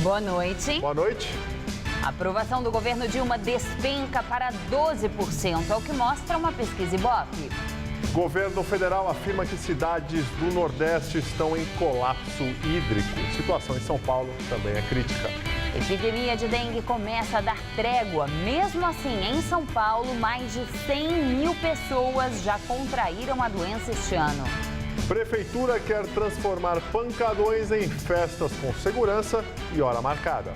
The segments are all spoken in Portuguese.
Boa noite. Boa noite. A aprovação do governo Dilma despenca para 12%, é o que mostra uma pesquisa Ibope. Governo federal afirma que cidades do Nordeste estão em colapso hídrico. Situação em São Paulo também é crítica. Epidemia de dengue começa a dar trégua. Mesmo assim, em São Paulo, mais de 100 mil pessoas já contraíram a doença este ano. Prefeitura quer transformar pancadões em festas com segurança e hora marcada.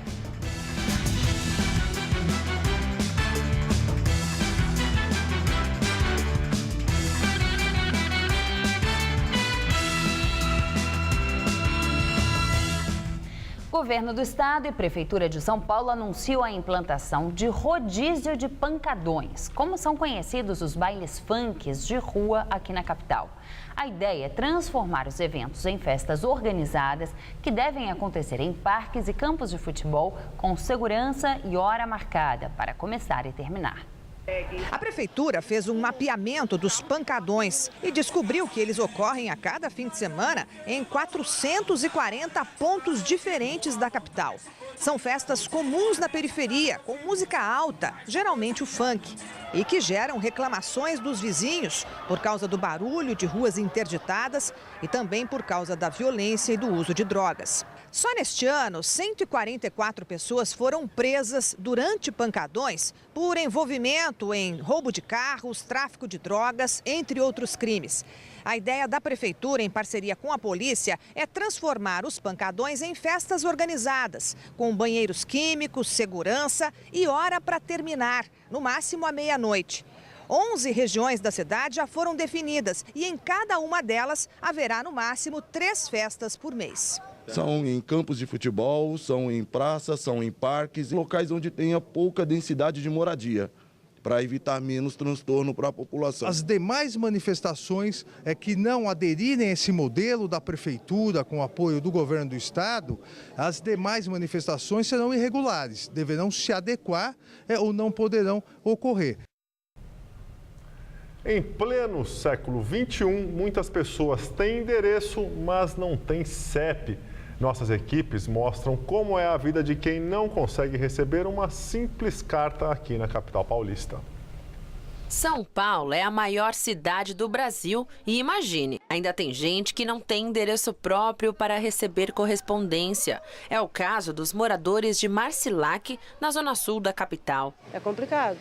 Governo do Estado e Prefeitura de São Paulo anunciam a implantação de rodízio de pancadões, como são conhecidos os bailes funks de rua aqui na capital. A ideia é transformar os eventos em festas organizadas que devem acontecer em parques e campos de futebol com segurança e hora marcada para começar e terminar. A prefeitura fez um mapeamento dos pancadões e descobriu que eles ocorrem a cada fim de semana em 440 pontos diferentes da capital. São festas comuns na periferia, com música alta, geralmente o funk, e que geram reclamações dos vizinhos por causa do barulho de ruas interditadas e também por causa da violência e do uso de drogas. Só neste ano, 144 pessoas foram presas durante pancadões por envolvimento em roubo de carros, tráfico de drogas, entre outros crimes. A ideia da prefeitura, em parceria com a polícia, é transformar os pancadões em festas organizadas, com banheiros químicos, segurança e hora para terminar, no máximo à meia-noite. 11 regiões da cidade já foram definidas e em cada uma delas haverá no máximo 3 festas por mês. São em campos de futebol, são em praças, são em parques, em locais onde tenha pouca densidade de moradia, para evitar menos transtorno para a população. As demais manifestações que não aderirem a esse modelo da prefeitura com o apoio do governo do estado, as demais manifestações serão irregulares, deverão se adequar ou não poderão ocorrer. Em pleno século XXI, muitas pessoas têm endereço, mas não têm CEP. Nossas equipes mostram como é a vida de quem não consegue receber uma simples carta aqui na capital paulista. São Paulo é a maior cidade do Brasil e imagine, ainda tem gente que não tem endereço próprio para receber correspondência. É o caso dos moradores de Marcilac, na zona sul da capital. É complicado.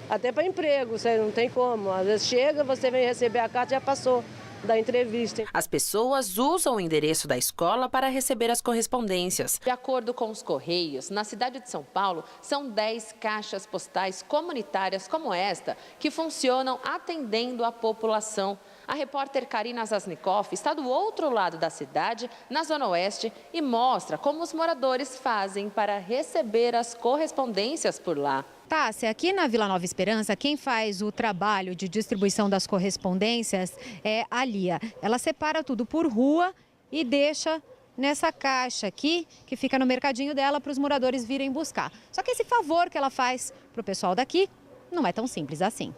Até para emprego, você não tem como. Às vezes chega, você vem receber a carta e já passou da entrevista. As pessoas usam o endereço da escola para receber as correspondências. De acordo com os Correios, na cidade de São Paulo, são 10 caixas postais comunitárias como esta que funcionam atendendo a população. A repórter Karina Zasnikoff está do outro lado da cidade, na Zona Oeste, e mostra como os moradores fazem para receber as correspondências por lá. Tássia, aqui na Vila Nova Esperança, quem faz o trabalho de distribuição das correspondências é a Lia. Ela separa tudo por rua e deixa nessa caixa aqui, que fica no mercadinho dela, para os moradores virem buscar. Só que esse favor que ela faz para o pessoal daqui não é tão simples assim.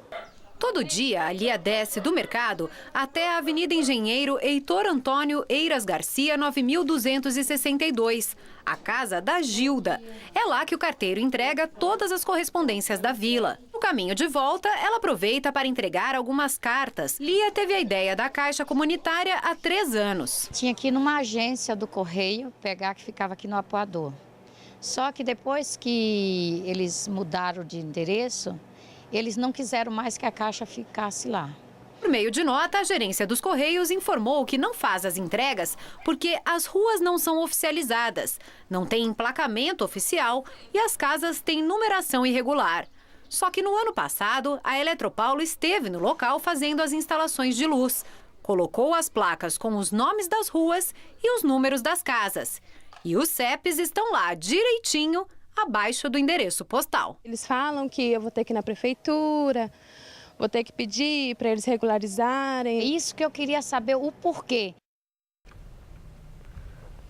Todo dia, a Lia desce do mercado até a Avenida Engenheiro Heitor Antônio Eiras Garcia, 9.262, a casa da Gilda. É lá que o carteiro entrega todas as correspondências da vila. No caminho de volta, ela aproveita para entregar algumas cartas. Lia teve a ideia da caixa comunitária há 3 anos. Tinha que ir numa agência do Correio, pegar que ficava aqui no Apoador. Só que depois que eles mudaram de endereço, eles não quiseram mais que a caixa ficasse lá. Por meio de nota, a gerência dos Correios informou que não faz as entregas porque as ruas não são oficializadas, não tem emplacamento oficial e as casas têm numeração irregular. Só que no ano passado, a Eletropaulo esteve no local fazendo as instalações de luz. Colocou as placas com os nomes das ruas e os números das casas. E os CEPs estão lá direitinho, abaixo do endereço postal. Eles falam que eu vou ter que ir na prefeitura, vou ter que pedir para eles regularizarem. Isso que eu queria saber o porquê.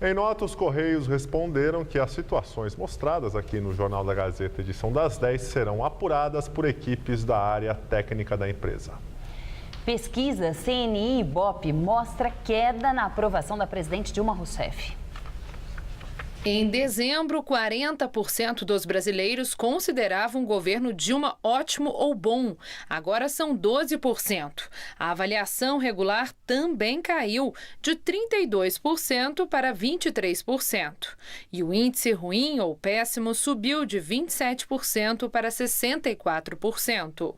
Em nota, os Correios responderam que as situações mostradas aqui no Jornal da Gazeta, edição das 10, serão apuradas por equipes da área técnica da empresa. Pesquisa CNI Ibope mostra queda na aprovação da presidente Dilma Rousseff. Em dezembro, 40% dos brasileiros consideravam o governo Dilma ótimo ou bom. Agora são 12%. A avaliação regular também caiu de 32% para 23%. E o índice ruim ou péssimo subiu de 27% para 64%.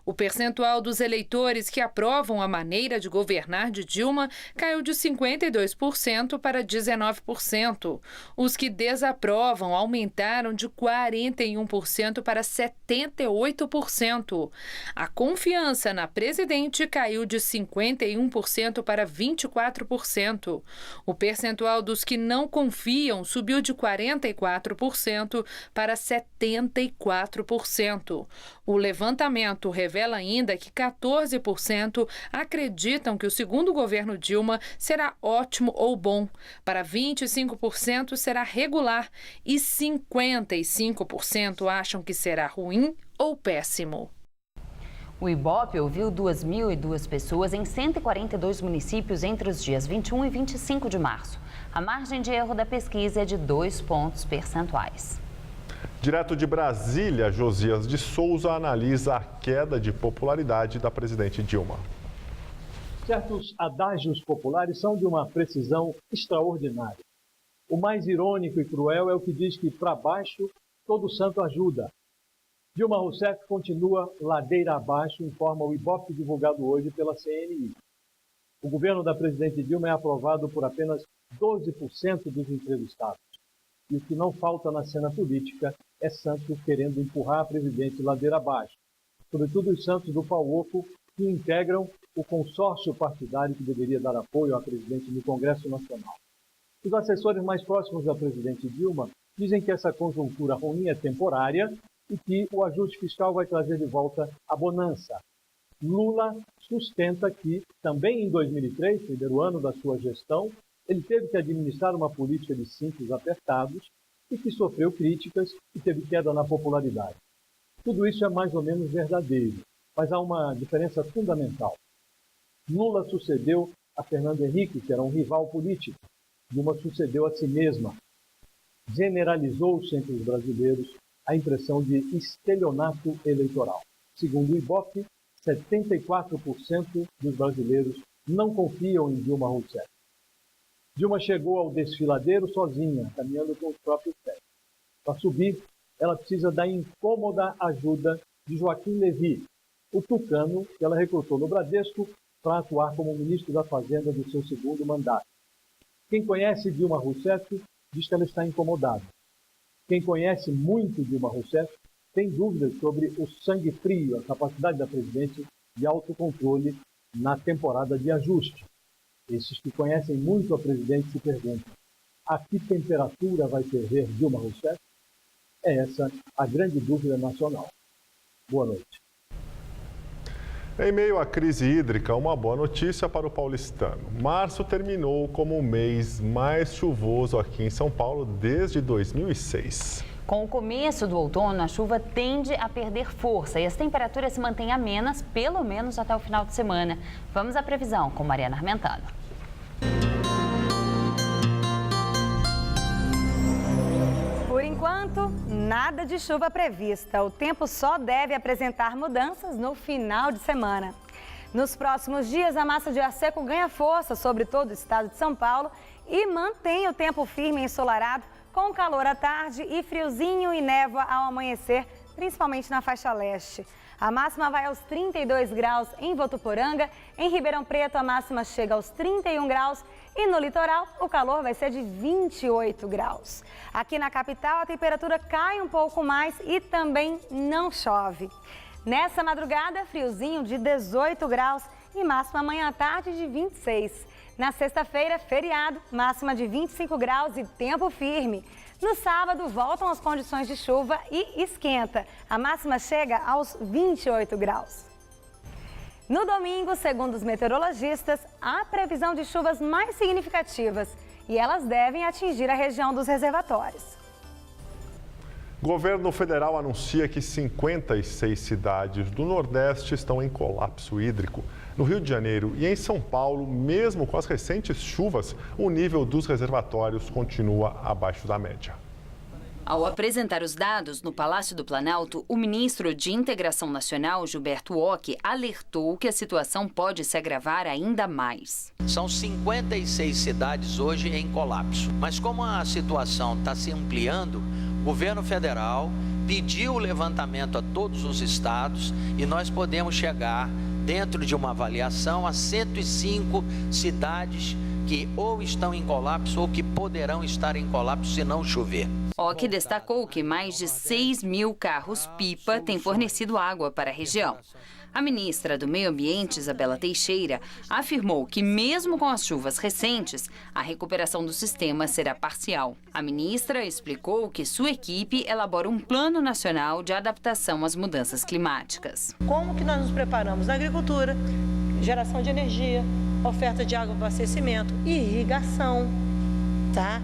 O percentual dos eleitores que aprovam a maneira de governar de Dilma caiu de 52% para 19%. Os que desaprovam aumentaram de 41% para 78%. A confiança na presidente caiu de 51% para 24%. O percentual dos que não confiam subiu de 44% para 74%. O levantamento revela ainda que 14% acreditam que o segundo governo Dilma será ótimo ou bom. Para 25% será regular e 55% acham que será ruim ou péssimo. O Ibope ouviu 2.002 pessoas em 142 municípios entre os dias 21 e 25 de março. A margem de erro da pesquisa é de 2 pontos percentuais. Direto de Brasília, Josias de Souza analisa a queda de popularidade da presidente Dilma. Certos adágios populares são de uma precisão extraordinária. O mais irônico e cruel é o que diz que para baixo todo santo ajuda. Dilma Rousseff continua ladeira abaixo, informa o Ibope divulgado hoje pela CNI. O governo da presidente Dilma é aprovado por apenas 12% dos entrevistados. E o que não falta na cena política é santo querendo empurrar a presidente ladeira abaixo. Sobretudo os santos do pau oco que integram o consórcio partidário que deveria dar apoio à presidente no Congresso Nacional. Os assessores mais próximos da presidente Dilma dizem que essa conjuntura ruim é temporária e que o ajuste fiscal vai trazer de volta a bonança. Lula sustenta que, também em 2003, primeiro ano da sua gestão, ele teve que administrar uma política de cintos apertados e que sofreu críticas e teve queda na popularidade. Tudo isso é mais ou menos verdadeiro, mas há uma diferença fundamental. Lula sucedeu a Fernando Henrique, que era um rival político. Dilma sucedeu a si mesma. Generalizou-se entre os brasileiros a impressão de estelionato eleitoral. Segundo o Ibope, 74% dos brasileiros não confiam em Dilma Rousseff. Dilma chegou ao desfiladeiro sozinha, caminhando com os próprios pés. Para subir, ela precisa da incômoda ajuda de Joaquim Levy, o tucano que ela recrutou no Bradesco para atuar como ministro da Fazenda do seu segundo mandato. Quem conhece Dilma Rousseff diz que ela está incomodada. Quem conhece muito Dilma Rousseff tem dúvidas sobre o sangue frio, a capacidade da presidente de autocontrole na temporada de ajuste. Esses que conhecem muito a presidente se perguntam: a que temperatura vai ferver Dilma Rousseff? É essa a grande dúvida nacional. Boa noite. Em meio à crise hídrica, uma boa notícia para o paulistano. Março terminou como o mês mais chuvoso aqui em São Paulo desde 2006. Com o começo do outono, a chuva tende a perder força e as temperaturas se mantêm amenas, pelo menos até o final de semana. Vamos à previsão com Mariana Armentano. Por enquanto, nada de chuva prevista. O tempo só deve apresentar mudanças no final de semana. Nos próximos dias, a massa de ar seco ganha força sobre todo o estado de São Paulo e mantém o tempo firme e ensolarado, com calor à tarde e friozinho e névoa ao amanhecer, principalmente na faixa leste. A máxima vai aos 32 graus em Votuporanga, em Ribeirão Preto a máxima chega aos 31 graus e no litoral o calor vai ser de 28 graus. Aqui na capital a temperatura cai um pouco mais e também não chove. Nessa madrugada, friozinho de 18 graus e máxima amanhã à tarde de 26. Na sexta-feira, feriado, máxima de 25 graus e tempo firme. No sábado, voltam as condições de chuva e esquenta. A máxima chega aos 28 graus. No domingo, segundo os meteorologistas, há previsão de chuvas mais significativas e elas devem atingir a região dos reservatórios. Governo federal anuncia que 56 cidades do Nordeste estão em colapso hídrico. No Rio de Janeiro e em São Paulo, mesmo com as recentes chuvas, o nível dos reservatórios continua abaixo da média. Ao apresentar os dados no Palácio do Planalto, o ministro de Integração Nacional, Gilberto Ock, alertou que a situação pode se agravar ainda mais. São 56 cidades hoje em colapso. Mas como a situação está se ampliando, o governo federal pediu o levantamento a todos os estados e nós podemos chegar, dentro de uma avaliação, a 105 cidades que ou estão em colapso ou que poderão estar em colapso se não chover. Ock destacou que mais de 6.000 carros-pipa têm fornecido água para a região. A ministra do Meio Ambiente, Isabela Teixeira, afirmou que mesmo com as chuvas recentes, a recuperação do sistema será parcial. A ministra explicou que sua equipe elabora um plano nacional de adaptação às mudanças climáticas. Como que nós nos preparamos na agricultura, geração de energia, oferta de água para abastecimento e irrigação, tá?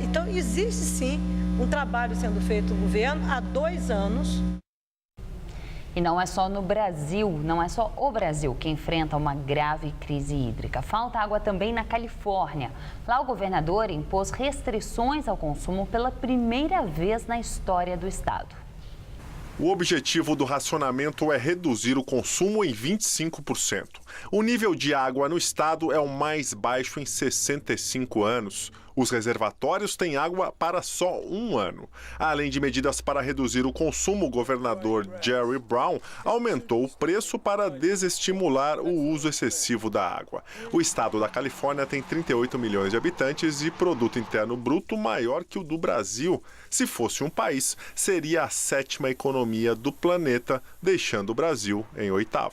Então, existe sim um trabalho sendo feito no governo há 2 anos. E não é só no Brasil, não é só o Brasil que enfrenta uma grave crise hídrica. Falta água também na Califórnia. Lá o governador impôs restrições ao consumo pela primeira vez na história do estado. O objetivo do racionamento é reduzir o consumo em 25%. O nível de água no estado é o mais baixo em 65 anos. Os reservatórios têm água para só 1 ano. Além de medidas para reduzir o consumo, o governador Jerry Brown aumentou o preço para desestimular o uso excessivo da água. O estado da Califórnia tem 38 milhões de habitantes e produto interno bruto maior que o do Brasil. Se fosse um país, seria a 7ª economia do planeta, deixando o Brasil em 8º.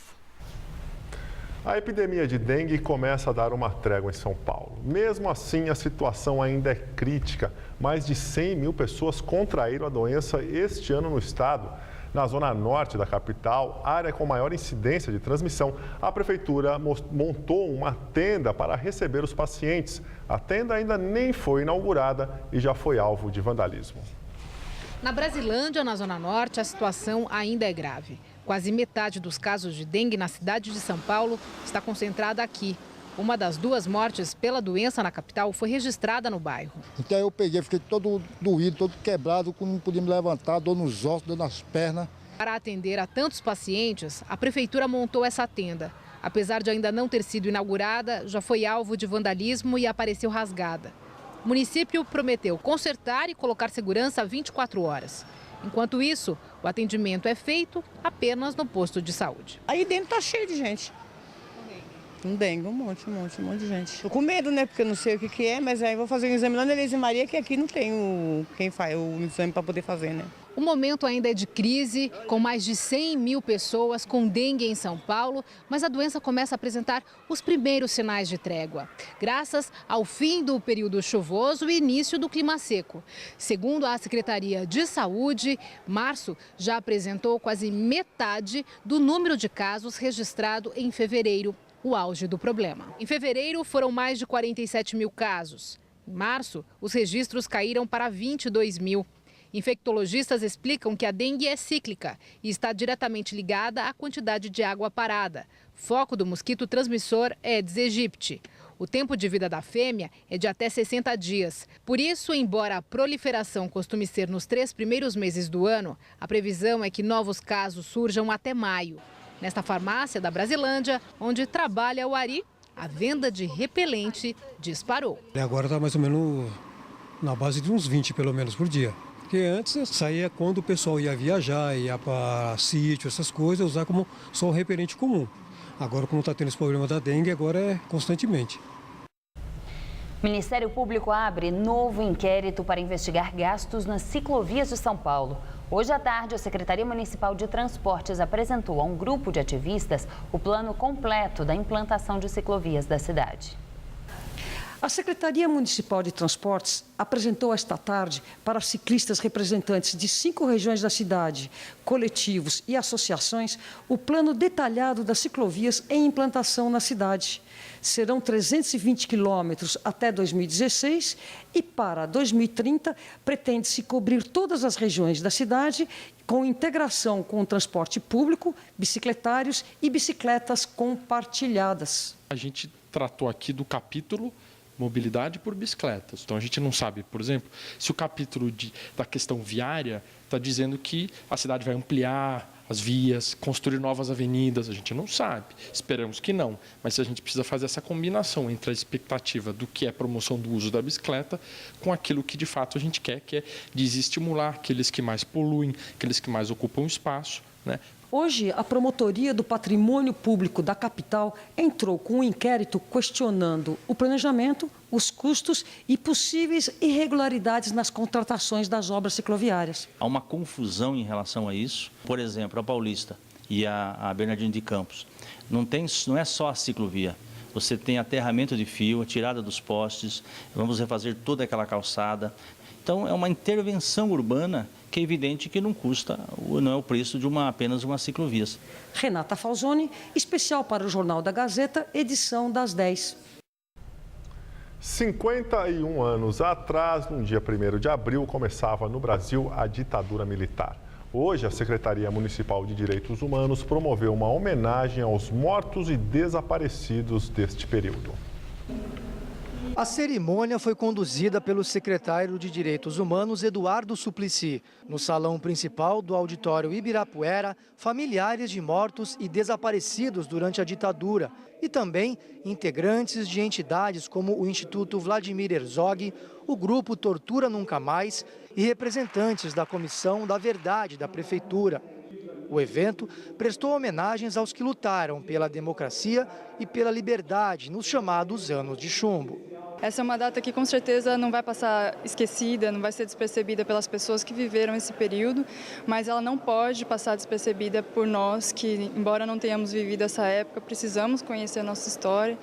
A epidemia de dengue começa a dar uma trégua em São Paulo. Mesmo assim, a situação ainda é crítica. Mais de 100.000 pessoas contraíram a doença este ano no estado. Na zona norte da capital, área com maior incidência de transmissão, a prefeitura montou uma tenda para receber os pacientes. A tenda ainda nem foi inaugurada e já foi alvo de vandalismo. Na Brasilândia, na zona norte, a situação ainda é grave. Quase metade dos casos de dengue na cidade de São Paulo está concentrada aqui. Uma das 2 mortes pela doença na capital foi registrada no bairro. Então eu peguei, fiquei todo doído, todo quebrado, não podia me levantar, dor nos ossos, dor nas pernas. Para atender a tantos pacientes, a prefeitura montou essa tenda. Apesar de ainda não ter sido inaugurada, já foi alvo de vandalismo e apareceu rasgada. O município prometeu consertar e colocar segurança 24 horas. Enquanto isso, o atendimento é feito apenas no posto de saúde. Aí dentro tá cheio de gente. Um dengue, um monte de gente. Tô com medo, né? Porque eu não sei o que é, mas aí vou fazer um exame lá na Elise Maria, que aqui não tem quem faz o exame para poder fazer, né? O momento ainda é de crise, com mais de 100.000 pessoas com dengue em São Paulo, mas a doença começa a apresentar os primeiros sinais de trégua, graças ao fim do período chuvoso e início do clima seco. Segundo a Secretaria de Saúde, março já apresentou quase metade do número de casos registrado em fevereiro, o auge do problema. Em fevereiro foram mais de 47.000 casos. Em março, os registros caíram para 22.000. Infectologistas explicam que a dengue é cíclica e está diretamente ligada à quantidade de água parada. Foco do mosquito transmissor é Aedes aegypti. O tempo de vida da fêmea é de até 60 dias. Por isso, embora a proliferação costume ser nos 3 primeiros meses do ano, a previsão é que novos casos surjam até maio. Nesta farmácia da Brasilândia, onde trabalha o Ari, a venda de repelente disparou. Agora está mais ou menos na base de uns 20 pelo menos por dia. Porque antes saía quando o pessoal ia viajar, ia para sítio, essas coisas, usar como só um repelente comum. Agora, como está tendo esse problema da dengue, agora é constantemente. O Ministério Público abre novo inquérito para investigar gastos nas ciclovias de São Paulo. Hoje à tarde, a Secretaria Municipal de Transportes apresentou a um grupo de ativistas o plano completo da implantação de ciclovias da cidade. A Secretaria Municipal de Transportes apresentou esta tarde para ciclistas representantes de 5 regiões da cidade, coletivos e associações, o plano detalhado das ciclovias em implantação na cidade. Serão 320 quilômetros até 2016 e, para 2030, pretende-se cobrir todas as regiões da cidade com integração com o transporte público, bicicletários e bicicletas compartilhadas. A gente tratou aqui do capítulo mobilidade por bicicletas. Então, a gente não sabe, por exemplo, se o capítulo da questão viária está dizendo que a cidade vai ampliar as vias, construir novas avenidas, a gente não sabe. Esperamos que não, mas a gente precisa fazer essa combinação entre a expectativa do que é promoção do uso da bicicleta com aquilo que de fato a gente quer, que é desestimular aqueles que mais poluem, aqueles que mais ocupam espaço, né? Hoje, a Promotoria do Patrimônio Público da capital entrou com um inquérito questionando o planejamento, os custos e possíveis irregularidades nas contratações das obras cicloviárias. Há uma confusão em relação a isso. Por exemplo, a Paulista e a Bernardino de Campos. Não é só a ciclovia. Você tem aterramento de fio, a tirada dos postes, vamos refazer toda aquela calçada. Então, é uma intervenção urbana que é evidente que não é o preço de apenas uma ciclovia. Renata Falzoni, especial para o Jornal da Gazeta, edição das 10. 51 anos atrás, no dia 1º de abril, começava no Brasil a ditadura militar. Hoje, a Secretaria Municipal de Direitos Humanos promoveu uma homenagem aos mortos e desaparecidos deste período. A cerimônia foi conduzida pelo secretário de Direitos Humanos, Eduardo Suplicy. No salão principal do auditório Ibirapuera, familiares de mortos e desaparecidos durante a ditadura e também integrantes de entidades como o Instituto Vladimir Herzog, o Grupo Tortura Nunca Mais e representantes da Comissão da Verdade da Prefeitura. O evento prestou homenagens aos que lutaram pela democracia e pela liberdade nos chamados anos de chumbo. Essa é uma data que com certeza não vai passar esquecida, não vai ser despercebida pelas pessoas que viveram esse período, mas ela não pode passar despercebida por nós que, embora não tenhamos vivido essa época, precisamos conhecer a nossa história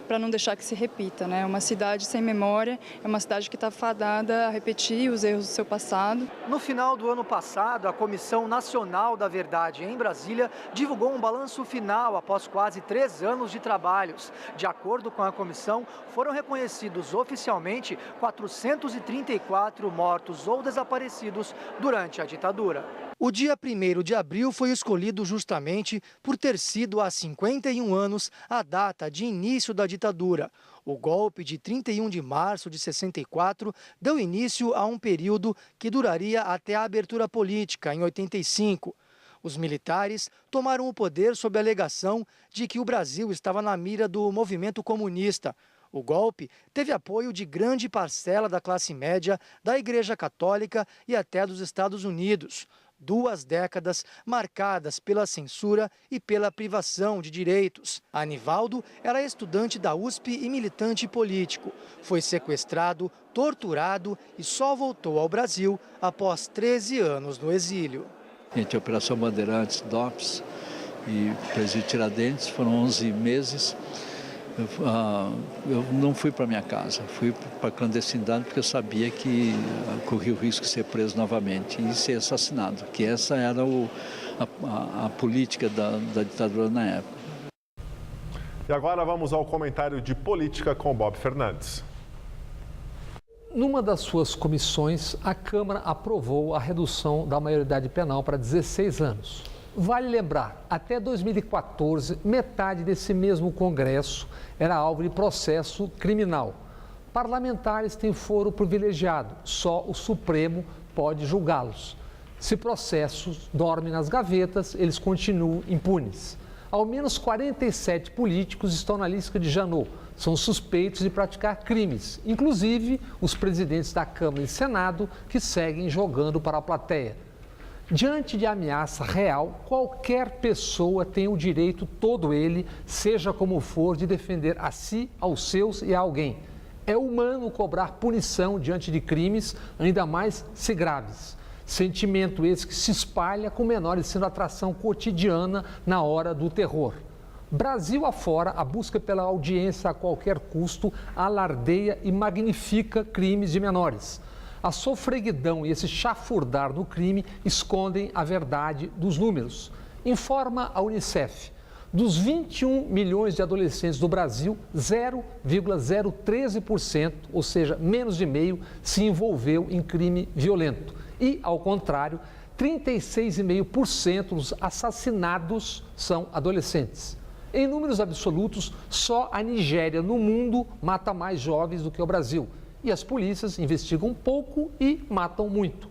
para não deixar que se repita, né? Uma cidade sem memória é uma cidade que está fadada a repetir os erros do seu passado. No final do ano passado, a Comissão Nacional da Verdade em Brasília divulgou um balanço final após quase 3 anos de trabalhos. De acordo com a comissão, foram reconhecidos oficialmente 434 mortos ou desaparecidos durante a ditadura. O dia 1º de abril foi escolhido justamente por ter sido há 51 anos a data de início da ditadura. O golpe de 31 de março de 64 deu início a um período que duraria até a abertura política, em 85. Os militares tomaram o poder sob a alegação de que o Brasil estava na mira do movimento comunista. O golpe teve apoio de grande parcela da classe média, da Igreja Católica e até dos Estados Unidos. 2 décadas marcadas pela censura e pela privação de direitos. Anivaldo era estudante da USP e militante político. Foi sequestrado, torturado e só voltou ao Brasil após 13 anos no exílio. Entre a Operação Bandeirantes, DOPS e Presídio Tiradentes, foram 11 meses. Eu não fui para minha casa, fui para a clandestinidade porque eu sabia que corria o risco de ser preso novamente e ser assassinado, que essa era a política da ditadura na época. E agora vamos ao comentário de política com Bob Fernandes. Numa das suas comissões, a Câmara aprovou a redução da maioridade penal para 16 anos. Vale lembrar, até 2014, metade desse mesmo Congresso era alvo de processo criminal. Parlamentares têm foro privilegiado, só o Supremo pode julgá-los. Se processos dormem nas gavetas, eles continuam impunes. Ao menos 47 políticos estão na lista de Janot, são suspeitos de praticar crimes, inclusive os presidentes da Câmara e Senado, que seguem jogando para a plateia. Diante de ameaça real, qualquer pessoa tem o direito, todo ele, seja como for, de defender a si, aos seus e a alguém. É humano cobrar punição diante de crimes, ainda mais se graves. Sentimento esse que se espalha com menores sendo atração cotidiana na hora do terror. Brasil afora, a busca pela audiência a qualquer custo alardeia e magnifica crimes de menores. A sofreguidão e esse chafurdar no crime escondem a verdade dos números. Informa a Unicef. Dos 21 milhões de adolescentes do Brasil, 0,013%, ou seja, menos de meio, se envolveu em crime violento. E, ao contrário, 36,5% dos assassinados são adolescentes. Em números absolutos, só a Nigéria no mundo mata mais jovens do que o Brasil. E as polícias investigam pouco e matam muito.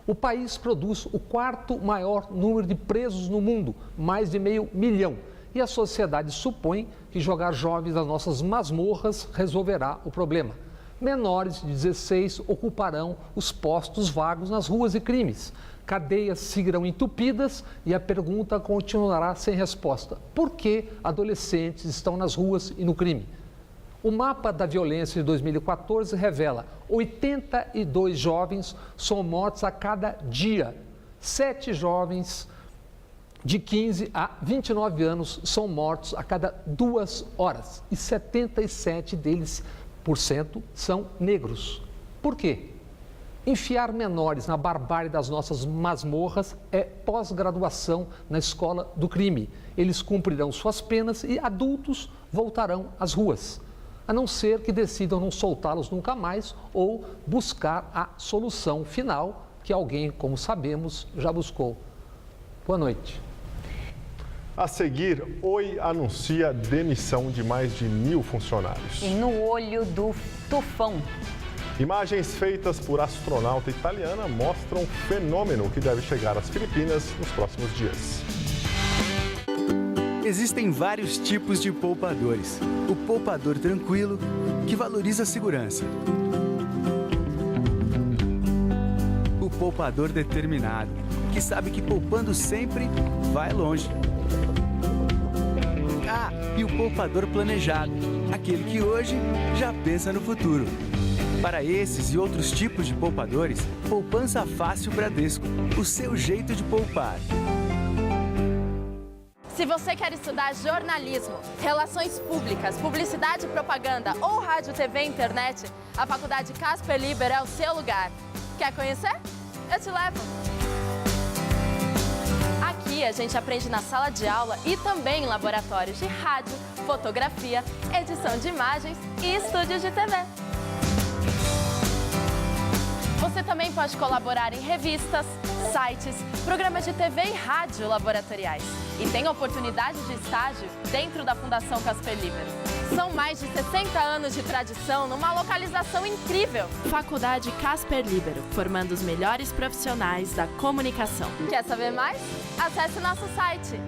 O país produz o 4º maior número de presos no mundo, mais de 500 mil. E a sociedade supõe que jogar jovens nas nossas masmorras resolverá o problema. Menores de 16 ocuparão os postos vagos nas ruas e crimes. Cadeias seguirão entupidas e a pergunta continuará sem resposta. Por que adolescentes estão nas ruas e no crime? O mapa da violência de 2014 revela 82 jovens são mortos a cada dia. 7 jovens de 15 a 29 anos são mortos a cada 2 horas e 77 deles são negros. Por quê? Enfiar menores na barbárie das nossas masmorras é pós-graduação na escola do crime. Eles cumprirão suas penas e adultos voltarão às ruas, a não ser que decidam não soltá-los nunca mais ou buscar a solução final que alguém, como sabemos, já buscou. Boa noite. A seguir, Oi anuncia demissão de mais de 1.000 funcionários. E no olho do tufão. Imagens feitas por astronauta italiana mostram um fenômeno que deve chegar às Filipinas nos próximos dias. Existem vários tipos de poupadores. O poupador tranquilo, que valoriza a segurança. O poupador determinado, que sabe que poupando sempre, vai longe. Ah, e o poupador planejado, aquele que hoje já pensa no futuro. Para esses e outros tipos de poupadores, Poupança Fácil Bradesco, o seu jeito de poupar. Se você quer estudar jornalismo, relações públicas, publicidade e propaganda ou rádio, TV e internet, a Faculdade Casper Libero é o seu lugar. Quer conhecer? Eu te levo! Aqui a gente aprende na sala de aula e também em laboratórios de rádio, fotografia, edição de imagens e estúdios de TV. Você também pode colaborar em revistas, sites, programas de TV e rádio laboratoriais. E tem oportunidade de estágio dentro da Fundação Casper Libero. São mais de 60 anos de tradição numa localização incrível. Faculdade Casper Libero, formando os melhores profissionais da comunicação. Quer saber mais? Acesse nosso site.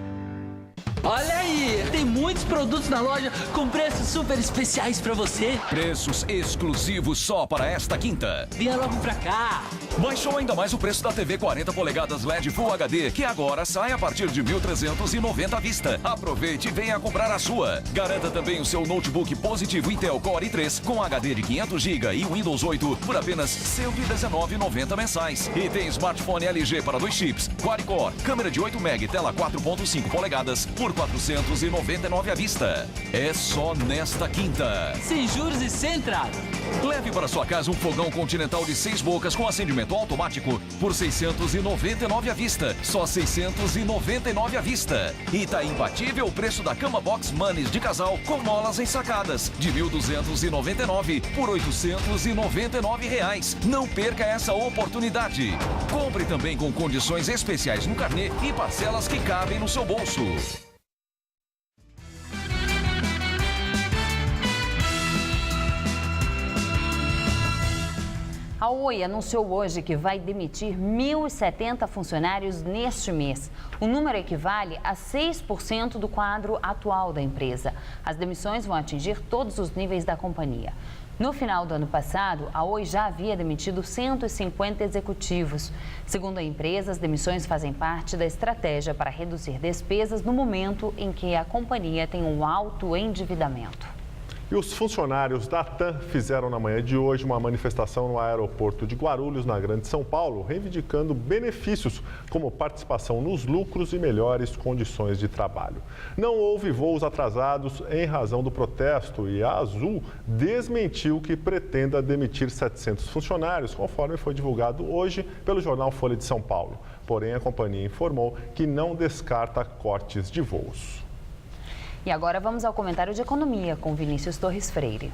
Olha aí, tem muitos produtos na loja com preços super especiais pra você. Preços exclusivos só para esta quinta. Venha logo pra cá. Baixou ainda mais o preço da TV 40 polegadas LED Full HD, que agora sai a partir de R$ 1.390 à vista. Aproveite e venha comprar a sua. Garanta também o seu notebook positivo Intel Core i3 com HD de 500 GB e Windows 8 por apenas R$ 119,90 mensais. E tem smartphone LG para 2 chips, quad-core, câmera de 8 MB, tela 4.5 polegadas por R$ 499 à vista. É só nesta quinta. Sem juros e sem entrada. Leve para sua casa um fogão Continental de 6 bocas com acendimento automático por R$ 699 à vista. Só R$ 699 à vista. E tá imbatível o preço da cama box Manes de casal com molas ensacadas de R$ 1.299 por R$ 899 reais. Não perca essa oportunidade. Compre também com condições especiais no carnê e parcelas que cabem no seu bolso. A Oi anunciou hoje que vai demitir 1.070 funcionários neste mês. O número equivale a 6% do quadro atual da empresa. As demissões vão atingir todos os níveis da companhia. No final do ano passado, a Oi já havia demitido 150 executivos. Segundo a empresa, as demissões fazem parte da estratégia para reduzir despesas no momento em que a companhia tem um alto endividamento. E os funcionários da TAM fizeram na manhã de hoje uma manifestação no aeroporto de Guarulhos, na Grande São Paulo, reivindicando benefícios como participação nos lucros e melhores condições de trabalho. Não houve voos atrasados em razão do protesto e a Azul desmentiu que pretenda demitir 700 funcionários, conforme foi divulgado hoje pelo jornal Folha de São Paulo. Porém, a companhia informou que não descarta cortes de voos. E agora vamos ao comentário de economia com Vinícius Torres Freire.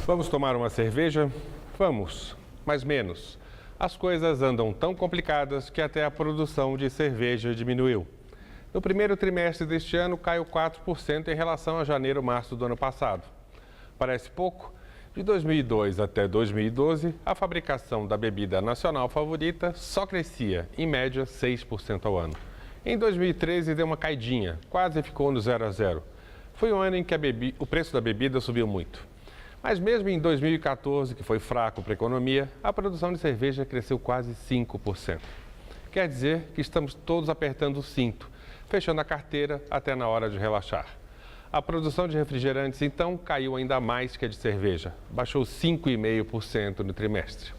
Vamos tomar uma cerveja? Vamos, mas menos. As coisas andam tão complicadas que até a produção de cerveja diminuiu. No primeiro trimestre deste ano, caiu 4% em relação a janeiro-março do ano passado. Parece pouco? De 2002 até 2012, a fabricação da bebida nacional favorita só crescia, em média, 6% ao ano. Em 2013, deu uma caidinha, quase ficou no 0 a 0. Foi um ano em que o preço da bebida subiu muito. Mas mesmo em 2014, que foi fraco para a economia, a produção de cerveja cresceu quase 5%. Quer dizer que estamos todos apertando o cinto, fechando a carteira até na hora de relaxar. A produção de refrigerantes, então, caiu ainda mais que a de cerveja, baixou 5,5% no trimestre.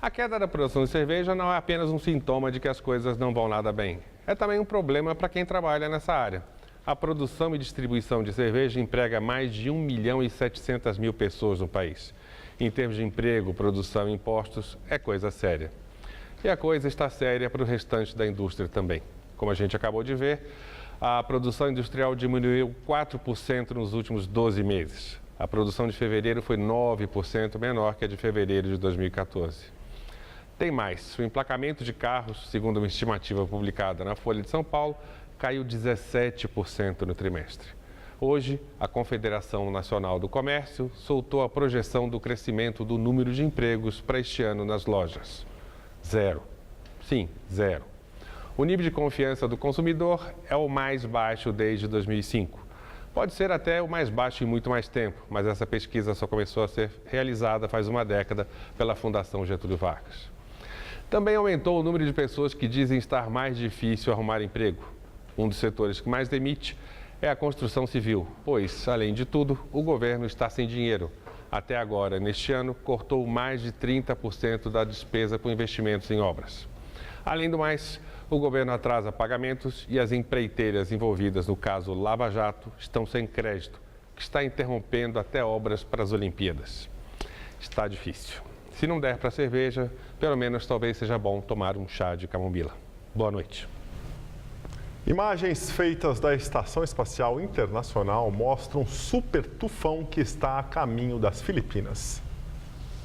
A queda da produção de cerveja não é apenas um sintoma de que as coisas não vão nada bem. É também um problema para quem trabalha nessa área. A produção e distribuição de cerveja emprega mais de 1.700.000 pessoas no país. Em termos de emprego, produção e impostos, é coisa séria. E a coisa está séria para o restante da indústria também. Como a gente acabou de ver, a produção industrial diminuiu 4% nos últimos 12 meses. A produção de fevereiro foi 9% menor que a de fevereiro de 2014. Tem mais, o emplacamento de carros, segundo uma estimativa publicada na Folha de São Paulo, caiu 17% no trimestre. Hoje, a Confederação Nacional do Comércio soltou a projeção do crescimento do número de empregos para este ano nas lojas. 0. Sim, 0. O nível de confiança do consumidor é o mais baixo desde 2005. Pode ser até o mais baixo em muito mais tempo, mas essa pesquisa só começou a ser realizada faz uma década pela Fundação Getúlio Vargas. Também aumentou o número de pessoas que dizem estar mais difícil arrumar emprego. Um dos setores que mais demite é a construção civil, pois, além de tudo, o governo está sem dinheiro. Até agora, neste ano, cortou mais de 30% da despesa com investimentos em obras. Além do mais, o governo atrasa pagamentos e as empreiteiras envolvidas no caso Lava Jato estão sem crédito, o que está interrompendo até obras para as Olimpíadas. Está difícil. Se não der para cerveja, pelo menos talvez seja bom tomar um chá de camomila. Boa noite. Imagens feitas da Estação Espacial Internacional mostram um super tufão que está a caminho das Filipinas.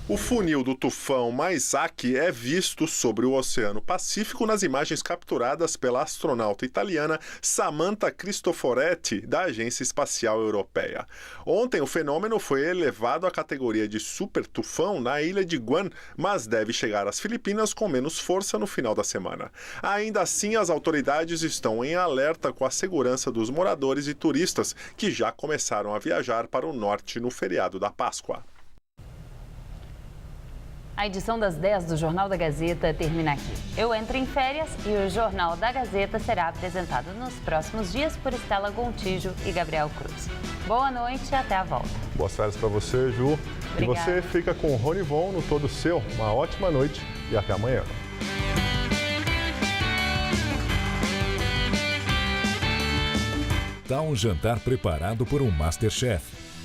O funil do tufão Mayzaki é visto sobre o Oceano Pacífico nas imagens capturadas pela astronauta italiana Samantha Cristoforetti, da Agência Espacial Europeia. Ontem, o fenômeno foi elevado à categoria de super tufão na ilha de Guam, mas deve chegar às Filipinas com menos força no final da semana. Ainda assim, as autoridades estão em alerta com a segurança dos moradores e turistas que já começaram a viajar para o norte no feriado da Páscoa. A edição das 10 do Jornal da Gazeta termina aqui. Eu entro em férias e o Jornal da Gazeta será apresentado nos próximos dias por Estela Gontijo e Gabriel Cruz. Boa noite e até a volta. Boas férias para você, Ju. Obrigada. E você fica com o Rony Von no Todo Seu. Uma ótima noite e até amanhã. Tá um jantar preparado por um Masterchef.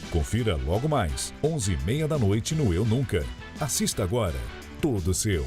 Confira logo mais, 11h30 da noite no Eu Nunca. Assista agora, Todo Seu.